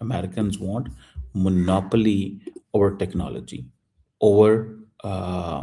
Americans want monopoly over technology, over uh,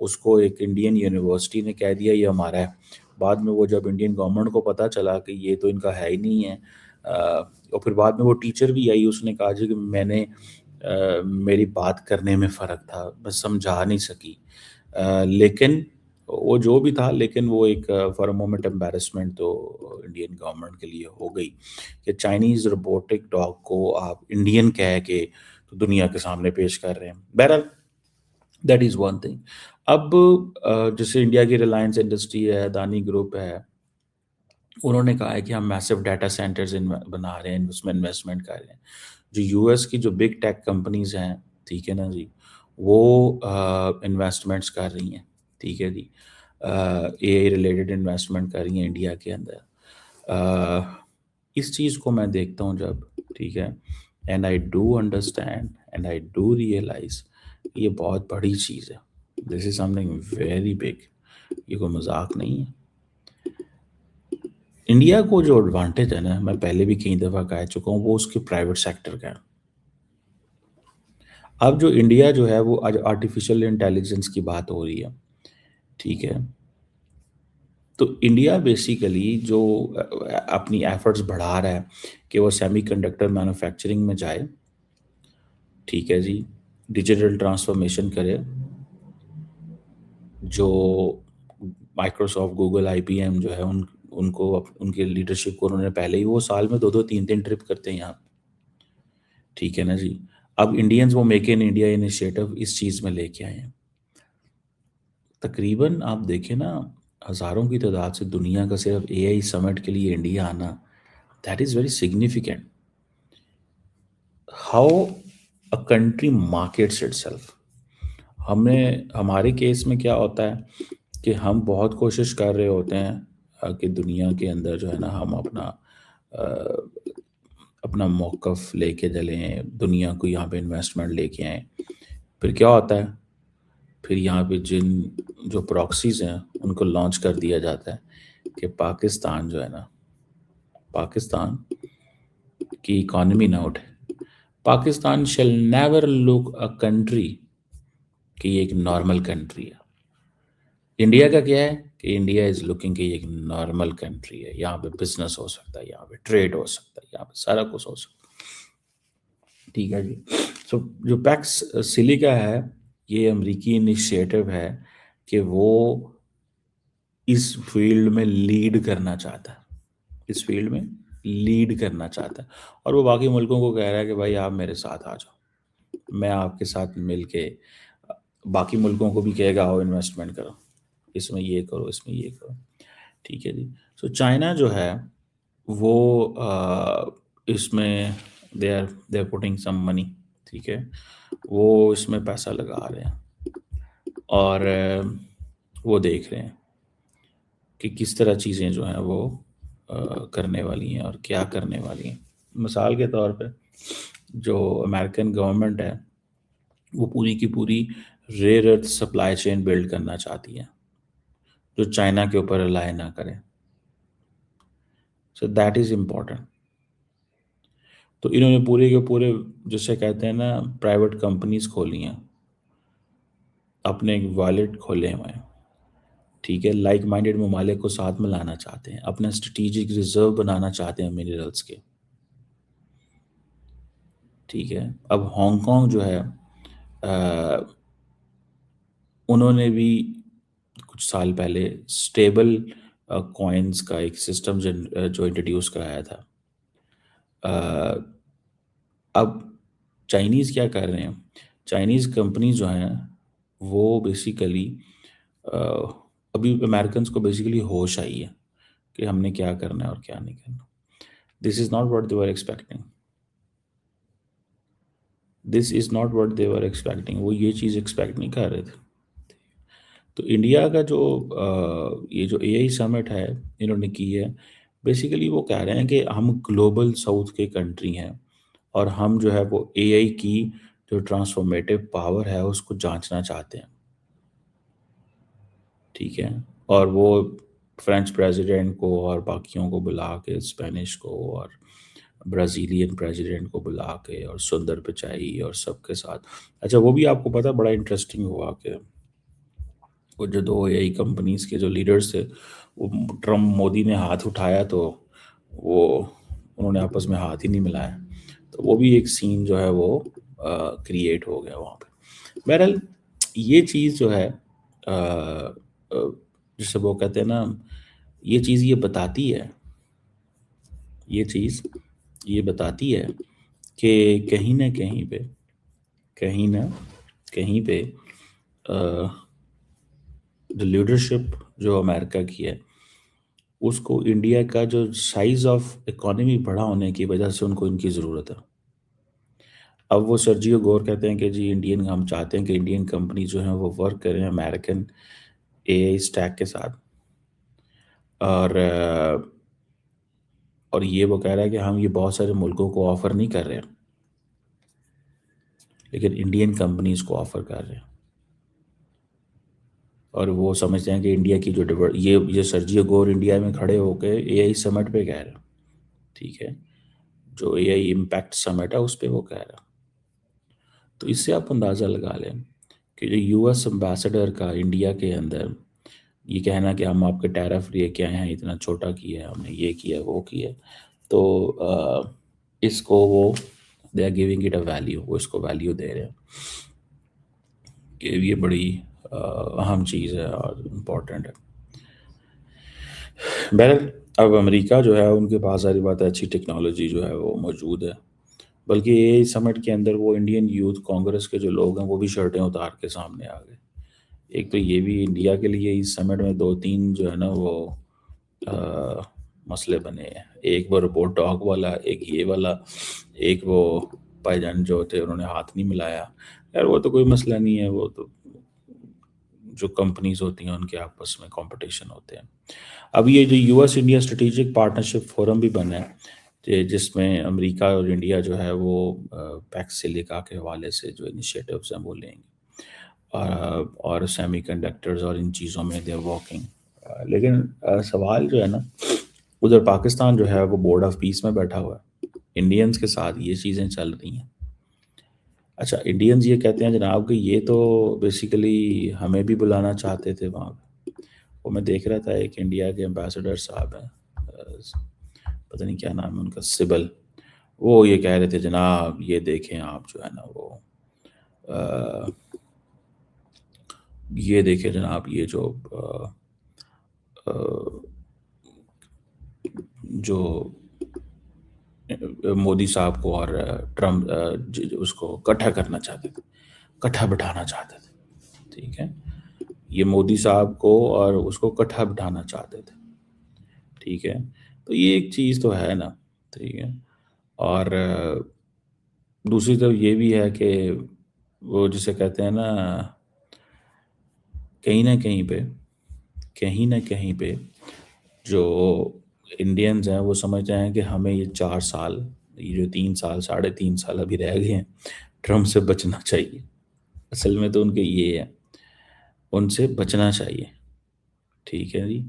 اس کو ایک Indian university نے کہہ دیا یہ ہمارا ہے. بعد میں وہ جب انڈین گورنمنٹ کو پتہ چلا کہ یہ تو ان کا ہے ہی نہیں ہے، اور پھر بعد میں وہ ٹیچر بھی آئی، اس نے کہا جی کہ میں نے میری بات کرنے میں فرق تھا، میں سمجھا نہیں سکی. لیکن وہ جو بھی تھا، لیکن وہ ایک فار اے مومنٹ امبیرسمنٹ تو انڈین گورنمنٹ کے لیے ہو گئی کہ چائنیز روبوٹک ڈاگ کو آپ انڈین کہہ کے تو دنیا کے سامنے پیش کر رہے ہیں. بہرحال دیٹ از ون تھنگ. اب جیسے انڈیا کی ریلائنس انڈسٹری ہے، دانی گروپ ہے، انہوں نے کہا ہے کہ ہم میسو ڈیٹا سینٹرز بنا رہے ہیں، اس میں انویسٹمنٹ کر رہے ہیں. جو یو ایس کی جو بگ ٹیک کمپنیز ہیں، ٹھیک ہے نا جی، وہ انویسٹمنٹس کر رہی ہیں، ٹھیک ہے جی، اے آئی ریلیٹڈ انویسٹمنٹ کر رہی ہیں انڈیا کے اندر. اس چیز کو میں دیکھتا ہوں جب، ٹھیک ہے، and I do understand and I do realise یہ بہت بڑی چیز ہے. This is something very big, یہ کوئی مذاق نہیں ہے. انڈیا کو جو ایڈوانٹیج ہے نا، میں پہلے بھی کئی دفعہ کہہ چکا ہوں، وہ اس کے پرائیویٹ سیکٹر کا ہے. اب جو انڈیا جو ہے وہ آرٹیفیشیل انٹیلیجنس کی بات ہو رہی ہے، ٹھیک ہے، تو انڈیا بیسیکلی جو اپنی ایفرٹس بڑھا رہا ہے کہ وہ سیمی کنڈکٹر مینوفیکچرنگ میں جائے، ٹھیک ہے جی، ڈیجیٹل ٹرانسفارمیشن کرے. جو مائکروسافٹ، گوگل، آئی بی ایم جو ہے ان کو ان کے لیڈرشپ کو انہوں نے پہلے ہی، وہ سال میں 2-3 ٹرپ کرتے ہیں یہاں، ٹھیک ہے نا جی. اب انڈینز وہ میک ان انڈیا انیشیٹو اس چیز میں لے کے آئے ہیں. تقریباً آپ دیکھیں نا، ہزاروں کی تعداد سے دنیا کا صرف اے آئی سمٹ کے لیے انڈیا آنا، that is very significant. How a country markets it self. ہمارے کیس میں کیا ہوتا ہے کہ ہم بہت کوشش کر رہے ہوتے ہیں کہ دنیا کے اندر جو ہے نا ہم اپنا موقف لے کے چلیں، دنیا کو یہاں پہ انویسٹمنٹ لے کے آئیں. پھر کیا ہوتا ہے، پھر یہاں پہ جو پراکسیز ہیں ان کو لانچ کر دیا جاتا ہے کہ پاکستان جو ہے نا، پاکستان کی اکانومی نہ اٹھے. Pakistan shall never look a country کہ یہ ایک نارمل کنٹری ہے. انڈیا کا کیا ہے کہ انڈیا از لکنگ کہ یہ ایک نارمل کنٹری ہے، یہاں پہ بزنس ہو سکتا ہے، یہاں پہ ٹریڈ ہو سکتا ہے، یہاں پہ سارا کچھ ہو سکتا ہے، ٹھیک ہے جی. سو جو پیکس سلیکا ہے، یہ امریکی انیشیٹو ہے کہ وہ اس فیلڈ میں لیڈ کرنا چاہتا ہے، اس فیلڈ میں لیڈ کرنا چاہتا ہے. اور وہ باقی ملکوں کو کہہ رہا ہے کہ بھائی آپ میرے ساتھ آ جاؤ، میں آپ کے ساتھ مل کے، باقی ملکوں کو بھی کہے گا آؤ انویسٹمنٹ کرو، اس میں یہ کرو، اس میں یہ کرو، ٹھیک ہے جی. سو چائنا جو ہے وہ اس میں دے آر پوٹنگ سم منی، ٹھیک ہے، وہ اس میں پیسہ لگا رہے ہیں اور وہ دیکھ رہے ہیں کہ کس طرح چیزیں جو ہیں وہ کرنے والی ہیں اور کیا کرنے والی ہیں. مثال کے طور پہ جو امریکن گورنمنٹ ہے وہ پوری کی پوری ریئر ارتھ سپلائی چین بلڈ کرنا چاہتی ہے جو چائنا کے اوپر ریلائی نہ کرے. So that is important. تو انہوں نے پورے کے پورے جسے کہتے ہیں نا پرائیویٹ کمپنیز کھولی ہیں، اپنے ایک والیٹ کھولے ہوئے ہیں، ٹھیک ہے، لائک مائنڈیڈ ممالک کو ساتھ میں لانا چاہتے ہیں، اپنا اسٹریٹجک ریزرو بنانا چاہتے ہیں منرلس کے، ٹھیک ہے. اب ہانگ کانگ جو ہے انہوں نے بھی کچھ سال پہلے اسٹیبل کوائنز کا ایک سسٹم جو انٹروڈیوس کرایا تھا. اب چائنیز کیا کر رہے ہیں، چائنیز کمپنیز جو ہیں وہ بیسیکلی ابھی امیرکنس کو بیسیکلی ہوش آئی ہے کہ ہم نے کیا کرنا ہے اور کیا نہیں کرنا. This is not what they were expecting, this is not what they were expecting. وہ یہ چیز ایکسپیکٹ نہیں کر رہے تھے. تو انڈیا کا جو یہ جو اے آئی سمٹ ہے انہوں نے کی ہے، بیسیکلی وہ کہہ رہے ہیں کہ ہم گلوبل ساؤتھ کے کنٹری ہیں اور ہم جو ہے وہ اے آئی کی جو ٹرانسفارمیٹیو پاور ہے اس کو جانچنا چاہتے ہیں، ٹھیک ہے. اور وہ فرینچ پریزیڈنٹ کو اور باقیوں کو بلا کے، اسپینش کو اور برازیلین پریزیڈنٹ کو بلا کے اور سندر پچائی اور سب کے ساتھ. اچھا وہ بھی آپ کو پتا بڑا انٹرسٹنگ ہوا کہ وہ جو دو اے آئی کمپنیز کے جو لیڈرز تھے، وہ ٹرمپ مودی نے ہاتھ اٹھایا تو وہ انہوں نے آپس میں ہاتھ ہی نہیں ملایا، تو وہ بھی ایک سین جو ہے وہ کریٹ ہو گیا وہاں پہ۔ بہرحال یہ چیز جو ہے جسے وہ کہتے ہیں نا، یہ چیز یہ بتاتی ہے، یہ چیز یہ بتاتی ہے کہ کہیں نہ کہیں پہ، کہیں نہ کہیں پہ جو لیڈرشپ جو امریکہ کی ہے، اس کو انڈیا کا جو سائز آف اکانومی بڑا ہونے کی وجہ سے ان کو ان کی ضرورت ہے۔ اب وہ سرجیو گور کہتے ہیں کہ جی انڈین، ہم چاہتے ہیں کہ انڈین کمپنی جو ہیں وہ ورک کریں امریکن اے آئی اسٹیک کے ساتھ، اور اور یہ وہ کہہ رہا ہے کہ ہم یہ بہت سارے ملکوں کو آفر نہیں کر رہے ہیں، لیکن انڈین کمپنیز کو آفر کر رہے ہیں، اور وہ سمجھتے ہیں کہ انڈیا کی جو یہ سرجیو گور انڈیا میں کھڑے ہو کے اے آئی سمٹ پہ کہہ رہے ہیں، ٹھیک ہے، جو اے آئی امپیکٹ سمٹ ہے اس پہ وہ کہہ رہا ہے۔ تو اس سے آپ اندازہ لگا لیں کہ جو یو ایس امبیسڈر کا انڈیا کے اندر یہ کہنا کہ ہم آپ کے ٹیرف لے کے آئے ہیں، اتنا چھوٹا کیا ہے ہم نے، یہ کیا وہ کیا، تو اس کو وہ they are giving it a value, وہ اس کو ویلیو دے رہے ہیں کہ یہ بڑی اہم چیز ہے اور امپورٹنٹ ہے۔ بہرحال اب امریکہ جو ہے ان کے پاس ساری بات ہے، اچھی ٹیکنالوجی جو ہے وہ موجود ہے، بلکہ اے سمٹ کے اندر وہ انڈین یوتھ کانگریس کے جو لوگ ہیں وہ بھی شرٹیں اتار کے سامنے آ گئے۔ ایک تو یہ بھی انڈیا کے لیے اس سمٹ میں دو تین جو ہے نا وہ مسئلے بنے ہیں، ایک وہ رپورٹ ڈاگ والا، ایک یہ والا، ایک وہ بھائی جان جو تھے انہوں نے ہاتھ نہیں ملایا۔ یار وہ تو کوئی مسئلہ نہیں ہے، وہ تو جو کمپنیز ہوتی ہیں ان کے آپس میں کمپٹیشن ہوتے ہیں۔ اب یہ جو U S India strategic partnership forum بھی بنا ہے، جس میں امریکہ اور انڈیا جو ہے وہ پیکس سلیکا کے حوالے سے جو انیشیٹوز ہیں وہ لیں گے، اور سیمی کنڈکٹرز اور ان چیزوں میں دے ورکنگ۔ لیکن سوال جو ہے نا، ادھر پاکستان جو ہے وہ بورڈ آف پیس میں بیٹھا ہوا ہے، انڈینز کے ساتھ یہ چیزیں چل رہی ہیں۔ اچھا، انڈینز یہ کہتے ہیں جناب کہ یہ تو بیسیکلی ہمیں بھی بلانا چاہتے تھے وہاں پہ۔ وہ میں دیکھ رہا تھا ایک انڈیا کے امبیسڈر صاحب ہیں، پتہ نہیں کیا نام ہے ان کا، سبل، وہ یہ کہہ رہے تھے جناب یہ دیکھیں آپ جو ہے نا وہ یہ دیکھیں جناب، یہ جو مودی صاحب کو اور ٹرمپ اس کو کٹھا کرنا چاہتے تھے، کٹھا بٹھانا چاہتے تھے، ٹھیک ہے، یہ مودی صاحب کو اور اس کو کٹھا بٹھانا چاہتے تھے، ٹھیک ہے۔ تو یہ ایک چیز تو ہے نا، ٹھیک ہے، اور دوسری طرف یہ بھی ہے کہ وہ جسے کہتے ہیں نا، کہیں نہ کہیں پہ، کہیں نہ کہیں پہ جو انڈینز ہیں وہ سمجھتے ہیں کہ ہمیں یہ 4 سال، یہ جو 3 سال 3.5 سال ابھی رہ گئے ہیں، ٹرمپ سے بچنا چاہیے۔ اصل میں تو ان کے یہ ہے، ان سے بچنا چاہیے، ٹھیک ہے جی۔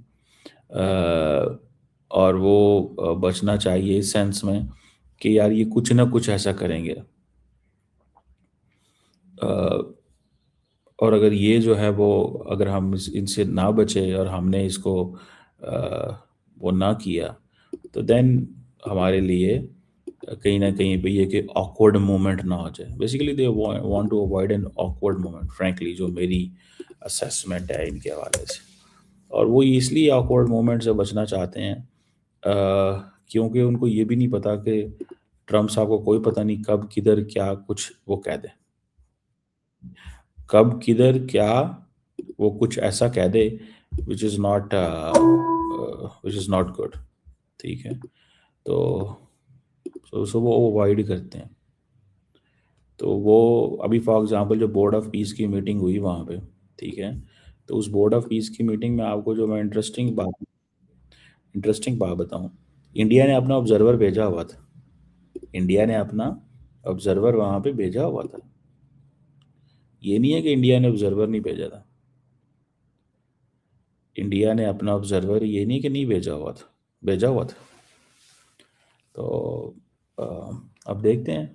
اور وہ بچنا چاہیے اس سینس میں کہ یار یہ کچھ نہ کچھ ایسا کریں گے، اور اگر یہ جو ہے وہ، اگر ہم ان سے نہ بچے اور ہم نے اس کو وہ نہ کیا، تو دین ہمارے لیے کہیں نہ کہیں پہ یہ کہ آکورڈ مومنٹ نہ ہو جائے۔ Basically they want to avoid an awkward moment, frankly جو میری اسیسمنٹ ہے ان کے حوالے سے، اور وہ اس لیے آکورڈ مومنٹ سے بچنا چاہتے ہیں کیونکہ ان کو یہ بھی نہیں پتا کہ ٹرمپ صاحب کو کوئی پتہ نہیں کب کدھر کیا کچھ وہ کہہ دے، کب کدھر کیا وہ کچھ ایسا کہہ دے which is not good، ٹھیک ہے۔ تو وہ اوائڈ کرتے ہیں۔ تو وہ ابھی فار ایگزامپل جو بورڈ آف پیس کی میٹنگ ہوئی وہاں پہ، ٹھیک ہے، تو اس بورڈ آف پیس کی میٹنگ میں آپ کو جو میں انٹرسٹنگ بات بتاؤں، انڈیا نے اپنا آبزرور بھیجا ہوا تھا، انڈیا نے اپنا آبزرور وہاں پہ بھیجا ہوا تھا، یہ نہیں ہے کہ انڈیا نے آبزرور نہیں بھیجا تھا، انڈیا نے اپنا آبزرور یہ نہیں کہ نہیں بھیجا ہوا تھا، بھیجا ہوا تھا۔ تو اب دیکھتے ہیں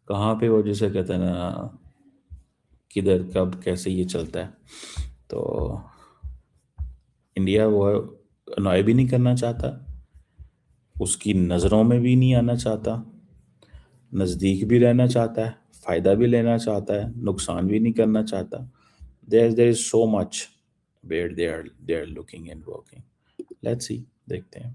کہاں پہ وہ جسے کہتے ہیں نا کدھر کب کیسے یہ چلتا ہے. تو انڈیا وہ انوائے بھی نہیں کرنا چاہتا، اس کی نظروں میں بھی نہیں آنا چاہتا، نزدیک بھی رہنا چاہتا ہے، فائدہ بھی لینا چاہتا ہے، نقصان بھی نہیں کرنا چاہتا. there is so much where they are looking and working. Let's see، دیکھتے ہیں.